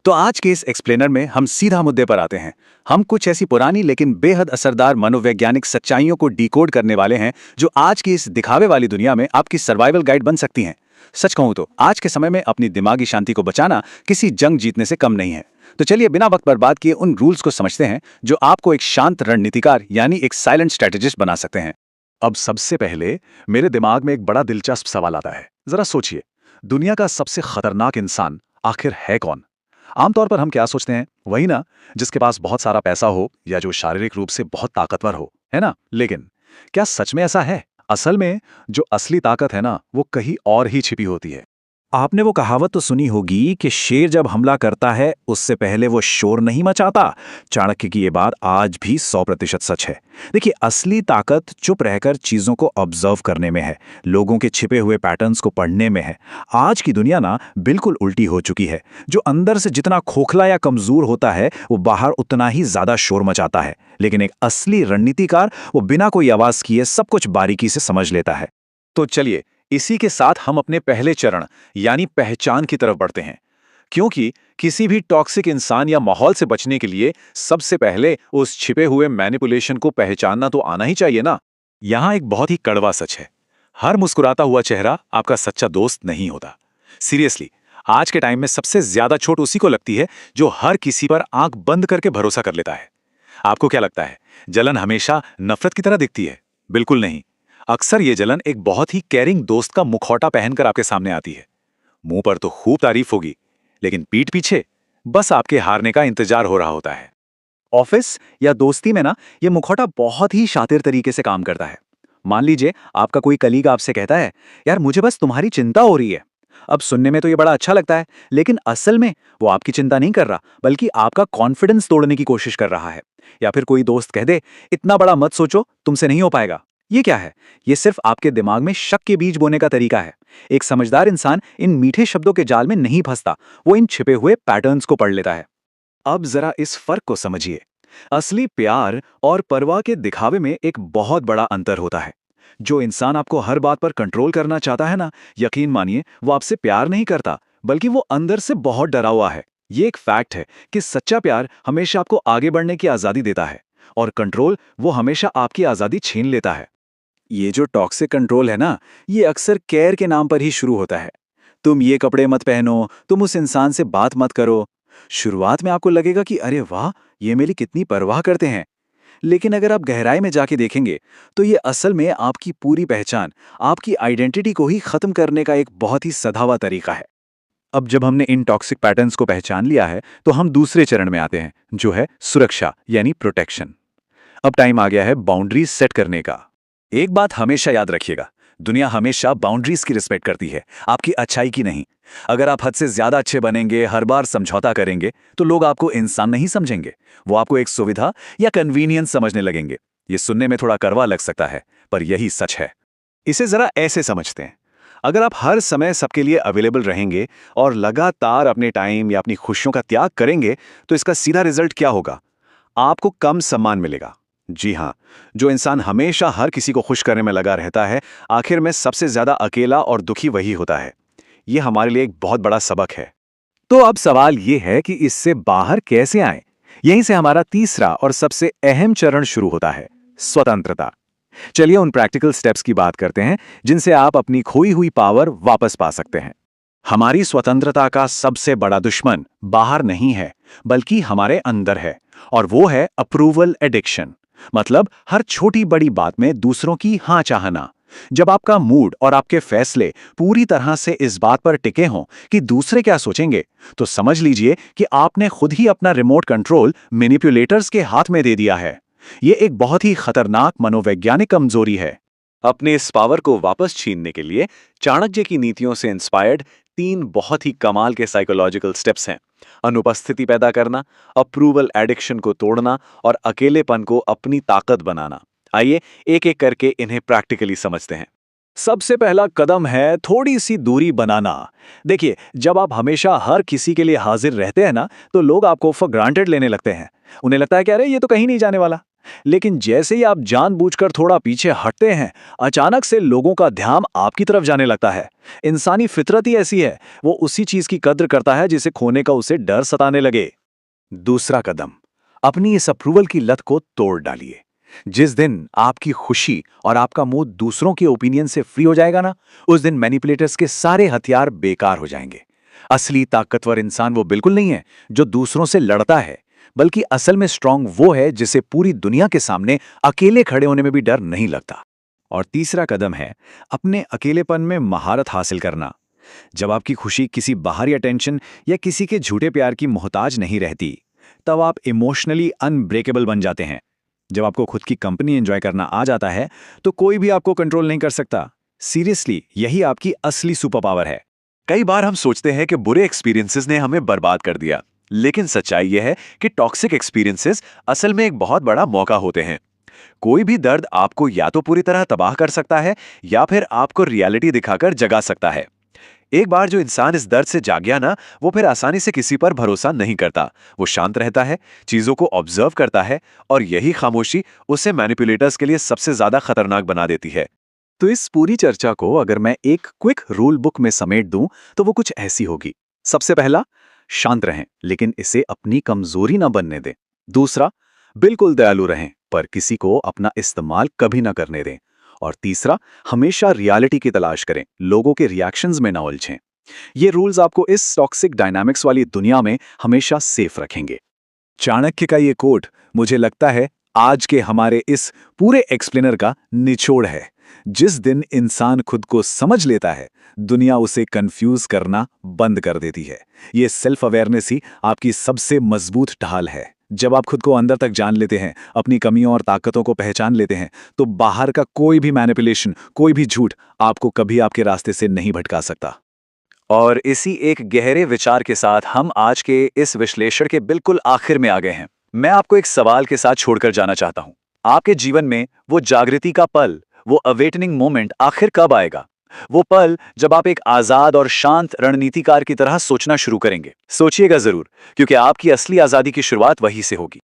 तो आज के इस एक्सप्लेनर में हम सीधा मुद्दे पर आते हैं। हम कुछ ऐसी पुरानी लेकिन बेहद असरदार मनोवैज्ञानिक सच्चाइयों को डिकोड करने वाले हैं जो आज की इस दिखावे वाली दुनिया में आपकी सर्वाइवल गाइड बन सकती हैं। सच कहूं तो आज के समय में अपनी दिमागी शांति को बचाना किसी जंग जीतने से कम नहीं है। तो चलिए बिना वक्त बर्बाद किए उन रूल्स को समझते हैं जो आपको एक शांत रणनीतिकार यानी एक साइलेंट स्ट्रेटेजिस्ट बना सकते हैं। अब सबसे पहले मेरे दिमाग में एक बड़ा दिलचस्प सवाल आता है। जरा सोचिए, दुनिया का सबसे खतरनाक इंसान आखिर है कौन? आमतौर पर हम क्या सोचते हैं, वही ना, जिसके पास बहुत सारा पैसा हो या जो शारीरिक रूप से बहुत ताकतवर हो, है ना? लेकिन क्या सच में ऐसा है? असल में जो असली ताकत है ना, वो कहीं और ही छिपी होती है। आपने वो कहावत तो सुनी होगी कि शेर जब हमला करता है उससे पहले वो शोर नहीं मचाता। चाणक्य की ये बात आज भी 100% सच है। देखिए, असली ताकत चुप रहकर चीजों को ऑब्जर्व करने में है, लोगों के छिपे हुए पैटर्न्स को पढ़ने में है। आज की दुनिया ना बिल्कुल उल्टी हो चुकी है। जो अंदर से जितना खोखला या कमजोर होता है वो बाहर उतना ही ज्यादा शोर मचाता है। लेकिन एक असली रणनीतिकार वो बिना कोई आवाज किए सब कुछ बारीकी से समझ लेता है। तो चलिए, इसी के साथ हम अपने पहले चरण यानी पहचान की तरफ बढ़ते हैं। क्योंकि किसी भी टॉक्सिक इंसान या माहौल से बचने के लिए सबसे पहले उस छिपे हुए मैनिपुलेशन को पहचानना तो आना ही चाहिए ना। यहां एक बहुत ही कड़वा सच है, हर मुस्कुराता हुआ चेहरा आपका सच्चा दोस्त नहीं होता। सीरियसली, आज के टाइम में सबसे ज्यादा चोट उसी को लगती है जो हर किसी पर आंख बंद करके भरोसा कर लेता है। आपको क्या लगता है, जलन हमेशा नफरत की तरह दिखती है? बिल्कुल नहीं। अक्सर ये जलन एक बहुत ही केयरिंग दोस्त का मुखौटा पहनकर आपके सामने आती है। मुंह पर तो खूब तारीफ होगी, लेकिन पीठ पीछे बस आपके हारने का इंतजार हो रहा होता है। ऑफिस या दोस्ती में ना ये मुखौटा बहुत ही शातिर तरीके से काम करता है। मान लीजिए आपका कोई कलीग आपसे कहता है, यार मुझे बस तुम्हारी चिंता हो रही है। अब सुनने में तो ये बड़ा अच्छा लगता है, लेकिन असल में वो आपकी चिंता नहीं कर रहा, बल्कि आपका कॉन्फिडेंस तोड़ने की कोशिश कर रहा है। या फिर कोई दोस्त कह दे, इतना बड़ा मत सोचो, तुमसे नहीं हो पाएगा। ये क्या है? ये सिर्फ आपके दिमाग में शक के बीज बोने का तरीका है। एक समझदार इंसान इन मीठे शब्दों के जाल में नहीं फंसता, वो इन छिपे हुए पैटर्न्स को पढ़ लेता है। अब जरा इस फर्क को समझिए। असली प्यार और परवाह के दिखावे में एक बहुत बड़ा अंतर होता है। जो इंसान आपको हर बात पर कंट्रोल करना चाहता है ना, यकीन मानिए वो आपसे प्यार नहीं करता, बल्कि वो अंदर से बहुत डरा हुआ है। ये एक फैक्ट है कि सच्चा प्यार हमेशा आपको आगे बढ़ने की आजादी देता है, और कंट्रोल वो हमेशा आपकी आजादी छीन लेता है। ये जो टॉक्सिक कंट्रोल है ना, ये अक्सर केयर के नाम पर ही शुरू होता है। तुम ये कपड़े मत पहनो, तुम उस इंसान से बात मत करो। शुरुआत में आपको लगेगा कि अरे वाह, ये मेरी कितनी परवाह करते हैं। लेकिन अगर आप गहराई में जाके देखेंगे तो ये असल में आपकी पूरी पहचान, आपकी आइडेंटिटी को ही खत्म करने का एक बहुत ही सधा हुआ तरीका है। अब जब हमने इन टॉक्सिक पैटर्न्स को पहचान लिया है तो हम दूसरे चरण में आते हैं, जो है सुरक्षा यानी प्रोटेक्शन। अब टाइम आ गया है बाउंड्रीज सेट करने का। एक बात हमेशा याद रखिएगा, दुनिया हमेशा बाउंड्रीज की रिस्पेक्ट करती है, आपकी अच्छाई की नहीं। अगर आप हद से ज्यादा अच्छे बनेंगे, हर बार समझौता करेंगे, तो लोग आपको इंसान नहीं समझेंगे, वो आपको एक सुविधा या कन्वीनियंस समझने लगेंगे। ये सुनने में थोड़ा कड़वा लग सकता है, पर यही सच है। इसे जरा ऐसे समझते हैं, अगर आप हर समय सबके लिए अवेलेबल रहेंगे और लगातार अपने टाइम या अपनी खुशियों का त्याग करेंगे, तो इसका सीधा रिजल्ट क्या होगा? आपको कम सम्मान मिलेगा। जी हाँ, जो इंसान हमेशा हर किसी को खुश करने में लगा रहता है, आखिर में सबसे ज्यादा अकेला और दुखी वही होता है। ये हमारे लिए एक बहुत बड़ा सबक है। तो अब सवाल ये है कि इससे बाहर कैसे आएं? यहीं से हमारा तीसरा और सबसे अहम चरण शुरू होता है, स्वतंत्रता। चलिए उन प्रैक्टिकल स्टेप्स की बात करते हैं जिनसे आप अपनी खोई हुई पावर वापस पा सकते हैं। हमारी स्वतंत्रता का सबसे बड़ा दुश्मन बाहर नहीं है, बल्कि हमारे अंदर है, और वो है अप्रूवल एडिक्शन। मतलब हर छोटी बड़ी बात में दूसरों की हाँ चाहना। जब आपका मूड और आपके फैसले पूरी तरह से इस बात पर टिके हों कि दूसरे क्या सोचेंगे, तो समझ लीजिए कि आपने खुद ही अपना रिमोट कंट्रोल मैनिपुलेटर्स के हाथ में दे दिया है। ये एक बहुत ही खतरनाक मनोवैज्ञानिक कमजोरी है। अपने इस पावर को वापस छीनने के लिए चाणक्य की नीतियों से इंस्पायर्ड 3 बहुत ही कमाल के साइकोलॉजिकल स्टेप्स हैं: अनुपस्थिति पैदा करना, अप्रूवल एडिक्शन को तोड़ना और अकेलेपन को अपनी ताकत बनाना। आइए एक एक करके इन्हें प्रैक्टिकली समझते हैं। सबसे पहला कदम है थोड़ी सी दूरी बनाना। देखिए, जब आप हमेशा हर किसी के लिए हाजिर रहते हैं ना, तो लोग आपको फॉर ग्रांटेड लेने लगते हैं। उन्हें लगता है कि अरे ये तो कहीं नहीं जाने वाला। लेकिन जैसे ही आप जानबूझकर थोड़ा पीछे हटते हैं, अचानक से लोगों का ध्यान आपकी तरफ जाने लगता है। इंसानी फितरत ही ऐसी है, वो उसी चीज की कद्र करता है जिसे खोने का उसे डर सताने लगे। दूसरा कदम, अपनी इस अप्रूवल की लत को तोड़ डालिए। जिस दिन आपकी खुशी और आपका मूड दूसरों के ओपिनियन से फ्री हो जाएगा ना, उस दिन मैनिपुलेटर्स के सारे हथियार बेकार हो जाएंगे। असली ताकतवर इंसान वो बिल्कुल नहीं है जो दूसरों से लड़ता है, बल्कि असल में स्ट्रांग वो है जिसे पूरी दुनिया के सामने अकेले खड़े होने में भी डर नहीं लगता। और तीसरा कदम है अपने अकेलेपन में महारत हासिल करना। जब आपकी खुशी किसी बाहरी अटेंशन या किसी के झूठे प्यार की मोहताज नहीं रहती, तब आप इमोशनली अनब्रेकेबल बन जाते हैं। जब आपको खुद की कंपनी एंजॉय करना आ जाता है, तो कोई भी आपको कंट्रोल नहीं कर सकता। सीरियसली, यही आपकी असली सुपर पावर है। कई बार हम सोचते हैं कि बुरे एक्सपीरियंसेस ने हमें बर्बाद कर दिया, लेकिन सच्चाई यह है कि टॉक्सिक एक्सपीरियंसेस असल में एक बहुत बड़ा मौका होते हैं। कोई भी दर्द आपको या तो पूरी तरह तबाह कर सकता है या फिर आपको रियलिटी दिखाकर जगा सकता है। एक बार जो इंसान इस दर्द से जाग गया ना, वो फिर आसानी से किसी पर भरोसा नहीं करता। वो शांत रहता है, चीजों को ऑब्जर्व करता है, और यही खामोशी उसे मैनिपुलेटर्स के लिए सबसे ज्यादा खतरनाक बना देती है। तो इस पूरी चर्चा को अगर मैं एक क्विक रूल बुक में समेट दूं, तो वो कुछ ऐसी होगी। सबसे पहला, शांत रहें, लेकिन इसे अपनी कमजोरी ना बनने दें। दूसरा, बिल्कुल दयालु रहें, पर किसी को अपना इस्तेमाल कभी ना करने दें। और तीसरा, हमेशा रियलिटी की तलाश करें, लोगों के रिएक्शंस में ना उलझें। ये रूल्स आपको इस टॉक्सिक डायनामिक्स वाली दुनिया में हमेशा सेफ रखेंगे। चाणक्य का ये कोट मुझे लगता है आज के हमारे इस पूरे एक्सप्लेनर का निचोड़ है। जिस दिन इंसान खुद को समझ लेता है, दुनिया उसे कंफ्यूज करना बंद कर देती है। ये सेल्फ अवेयरनेस ही आपकी सबसे मजबूत ढाल है। जब आप खुद को अंदर तक जान लेते हैं, अपनी कमियों और ताकतों को पहचान लेते हैं, तो बाहर का कोई भी मैनिपुलेशन, कोई भी झूठ आपको कभी आपके रास्ते से नहीं भटका सकता। और इसी एक गहरे विचार के साथ हम आज के इस विश्लेषण के बिल्कुल आखिर में आ गए हैं। मैं आपको एक सवाल के साथ छोड़कर जाना चाहता हूं। आपके जीवन में वो जागृति का पल, वो अवेटनिंग मोमेंट आखिर कब आएगा? वो पल जब आप एक आजाद और शांत रणनीतिकार की तरह सोचना शुरू करेंगे। सोचिएगा जरूर, क्योंकि आपकी असली आजादी की शुरुआत वहीं से होगी।